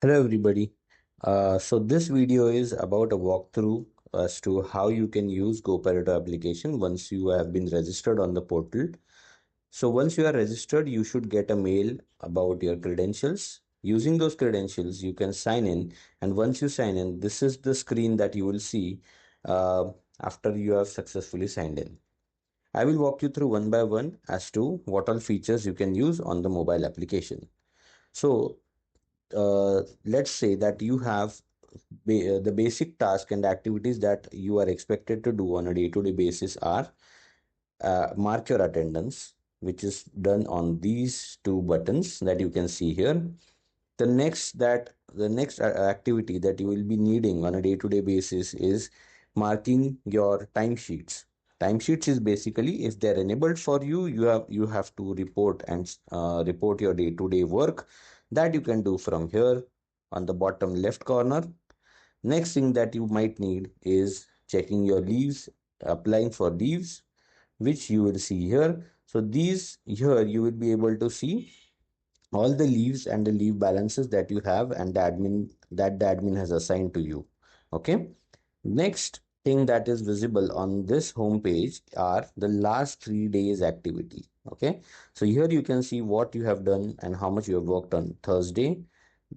Hello everybody. So this video is about a walkthrough as to how you can use Gopareto application once you have been registered on the portal. So once you are registered, you should get a mail about your credentials. Using those credentials, you can sign in, and once you sign in, this is the screen that you will see after you have successfully signed in. I will walk you through one by one as to what all features you can use on the mobile application. So let's say that you have the basic task and activities that you are expected to do on a day-to-day basis are mark your attendance, which is done on these two buttons that you can see here. The next activity that you will be needing on a day-to-day basis is marking your timesheets. Timesheets is basically, if they're enabled for you, you have to report and report your day-to-day work. That you can do from here on the bottom left corner. Next thing that you might need is checking your leaves, applying for leaves, which you will see here. So these here you will be able to see all the leaves and the leave balances that you have and the admin has assigned to you. Okay. Next thing that is visible on this home page are the last 3 days activity. Okay. So here you can see what you have done and how much you have worked on Thursday.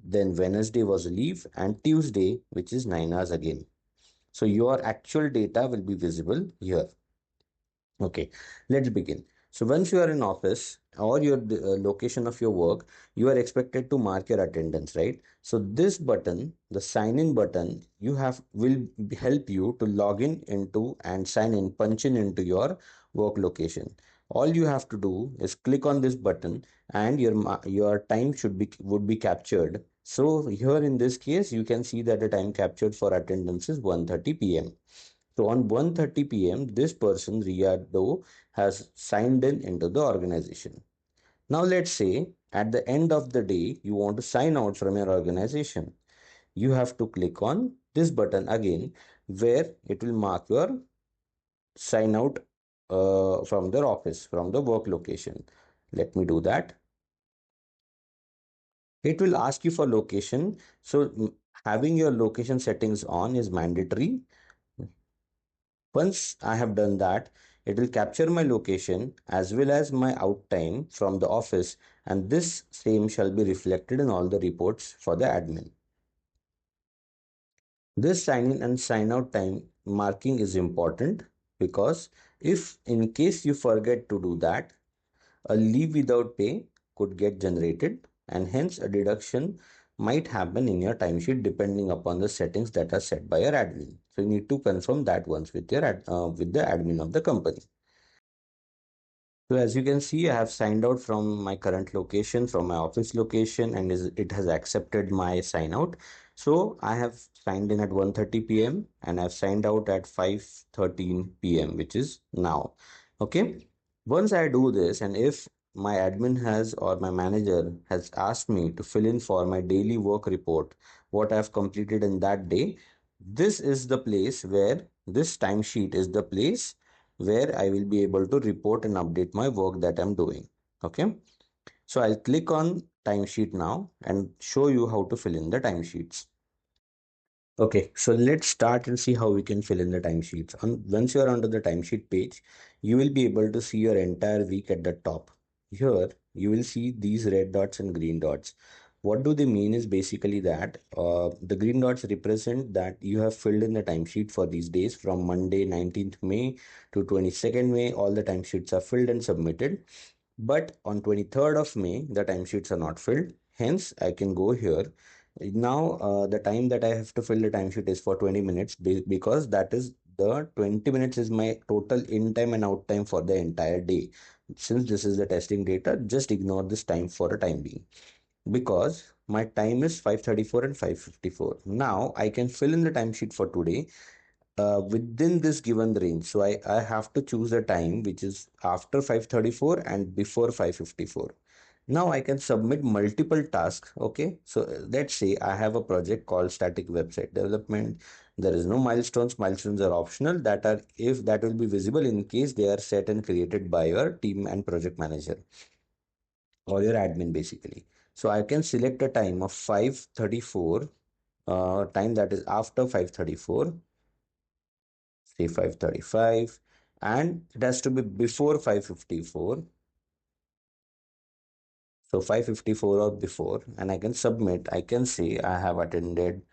Then Wednesday was a leave and Tuesday, which is 9 hours again. So your actual data will be visible here. Okay, let's begin. So once you are in office or your location of your work, you are expected to mark your attendance, right? So this button, the sign in button, you have will help you to log in into and sign in, punch in into your work location. All you have to do is click on this button and your time would be captured. So here in this case, you can see that the time captured for attendance is 1:30 p.m. So on 1:30 p.m., this person, Riado, has signed in into the organization. Now let's say at the end of the day, you want to sign out from your organization. You have to click on this button again, where it will mark your sign out from the office, from the work location. Let me do that. It will ask you for location. So having your location settings on is mandatory. Once I have done that, it will capture my location as well as my out time from the office, and this same shall be reflected in all the reports for the admin. This sign in and sign out time marking is important because if in case you forget to do that, a leave without pay could get generated and hence a deduction might happen in your timesheet depending upon the settings that are set by your admin. So you need to confirm that once with with the admin of the company. So as you can see, I have signed out from my current location, from my office location, and it has accepted my sign out. So I have signed in at 1:30 p.m. and I've signed out at 5:13 p.m., which is now. Okay. Once I do this, and if my admin has or my manager has asked me to fill in for my daily work report, what I've completed in that day, this is the place where this timesheet is the place where I will be able to report and update my work that I'm doing. Okay. So I'll click on timesheet now and show you how to fill in the timesheets. Okay, so let's start and see how we can fill in the timesheets. Once you're onto the timesheet page, you will be able to see your entire week at the top. Here, you will see these red dots and green dots. What do they mean is basically that the green dots represent that you have filled in the timesheet for these days from Monday 19th May to 22nd May. All the timesheets are filled and submitted. But on 23rd of May, the timesheets are not filled. Hence, I can go here. Now, the time that I have to fill the timesheet is for 20 minutes because that is the 20 minutes is my total in time and out time for the entire day. Since this is the testing data, just ignore this time for a time being because my time is 5:34 and 5:54. Now I can fill in the timesheet for today within this given range. So I have to choose a time which is after 5:34 and before 5:54. Now I can submit multiple tasks. Okay. So let's say I have a project called static website development. There is no milestones. Milestones are optional that are if that will be visible in case they are set and created by your team and project manager or your admin basically. So I can select a time of 5:34, time that is after 5:34, say 5:35, and it has to be before 5:54. So 5:54 or before, and I can submit. I can say I have attended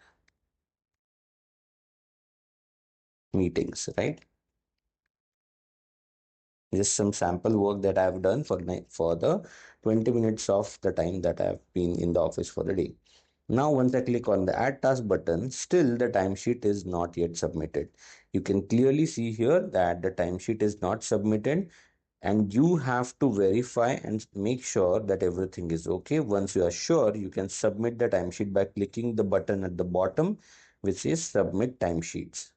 meetings, right? Just some sample work that I've done for the 20 minutes of the time that I've been in the office for the day. Now, once I click on the add task button, still the timesheet is not yet submitted. You can clearly see here that the timesheet is not submitted, and you have to verify and make sure that everything is okay. Once you are sure, you can submit the timesheet by clicking the button at the bottom, which is submit timesheets.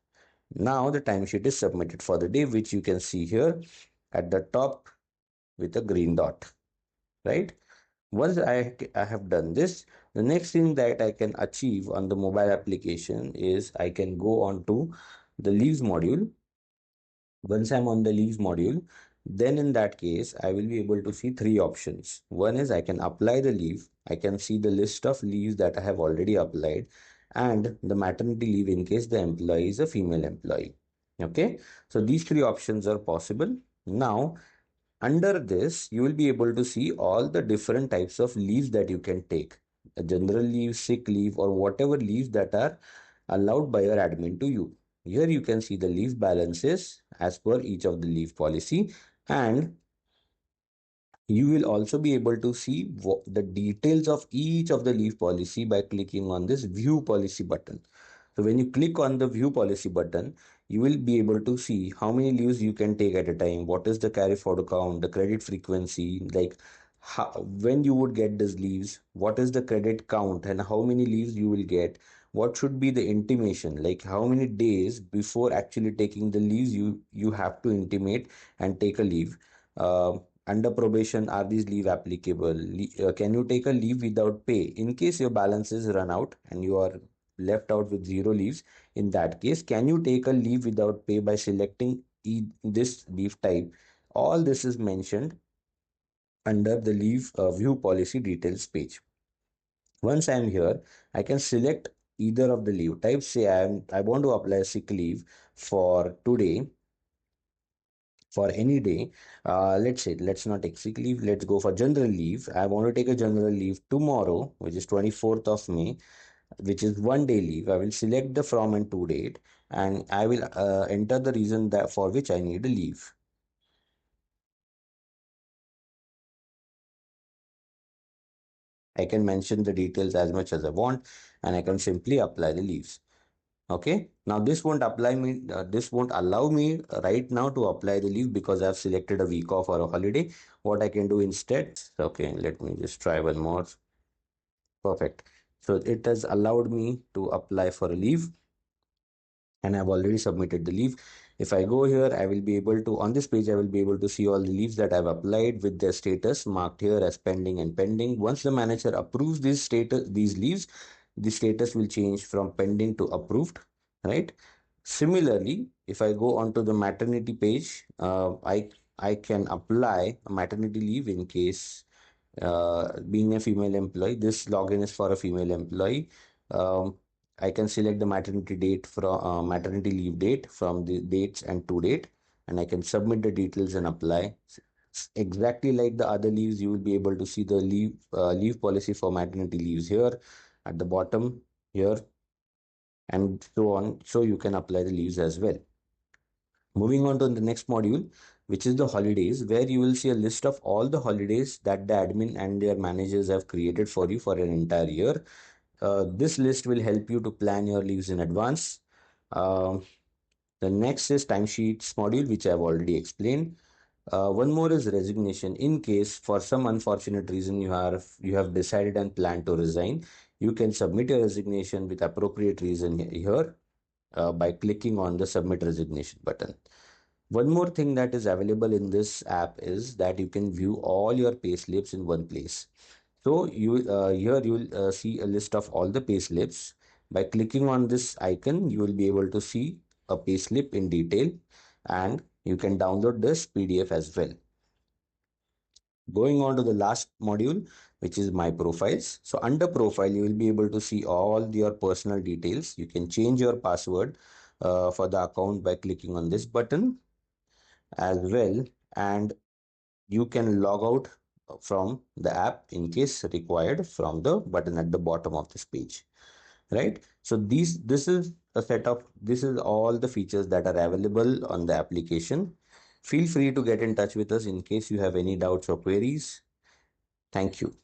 Now the timesheet is submitted for the day, which you can see here at the top with a green dot, right? Once I have done this, the next thing that I can achieve on the mobile application is I can go on to the leaves module. Once I'm on the leaves module, then in that case, I will be able to see three options. One is I can apply the leave. I can see the list of leaves that I have already applied and the maternity leave in case the employee is a female employee. Okay, so these three options are possible. Now, under this, you will be able to see all the different types of leaves that you can take. A general leave, sick leave, or whatever leaves that are allowed by your admin to you. Here you can see the leave balances as per each of the leave policy, and you will also be able to see the details of each of the leave policy by clicking on this view policy button. So when you click on the view policy button, you will be able to see how many leaves you can take at a time, what is the carry forward count, the credit frequency, like how, when you would get these leaves, what is the credit count and how many leaves you will get, what should be the intimation, like how many days before actually taking the leaves you have to intimate and take a leave. Under probation, are these leave applicable? Can you take a leave without pay in case your balances run out and you are left out with zero leaves? In that case, can you take a leave without pay by selecting this leave type? All this is mentioned under the leave view policy details page. Once I am here, I can select either of the leave types. Say I want to apply sick leave for today, for any day. Let's say, let's not take sick leave, let's go for general leave. I want to take a general leave tomorrow, which is 24th of May, which is 1 day leave. I will select the from and to date, and I will enter the reason that for which I need a leave. I can mention the details as much as I want, and I can simply apply the leaves. Okay, now this won't allow me right now to apply the leave because I've selected a week off or a holiday. What I can do instead, okay, let me just try one more. Perfect. So it has allowed me to apply for a leave, and I've already submitted the leave. If I go here, I will be able to, on this page, I will be able to see all the leaves that I've applied with their status marked here as pending and pending. Once the manager approves these leaves, the status will change from pending to approved, right? Similarly, if I go onto the maternity page, I can apply a maternity leave in case being a female employee. This login is for a female employee. Um, I can select the maternity date from maternity leave date from the dates and to date, and I can submit the details and apply. Exactly like the other leaves, you will be able to see the leave policy for maternity leaves here at the bottom here, and so on. So you can apply the leaves as well. Moving on to the next module, which is the holidays, where you will see a list of all the holidays that the admin and their managers have created for you for an entire year. This list will help you to plan your leaves in advance. Um the next is timesheets module, which I've already explained. One more is resignation. In case for some unfortunate reason you have decided and planned to resign, you can submit your resignation with appropriate reason here by clicking on the submit resignation button. One more thing that is available in this app is that you can view all your pay slips in one place. So here you will see a list of all the pay slips. By clicking on this icon, you will be able to see a pay slip in detail, and you can download this PDF as well. Going on to the last module, which is my profiles. So under profile, you will be able to see all your personal details. You can change your password for the account by clicking on this button as well. And you can log out from the app in case required from the button at the bottom of this page, right? So this is a set of, this is all the features that are available on the application. Feel free to get in touch with us in case you have any doubts or queries. Thank you.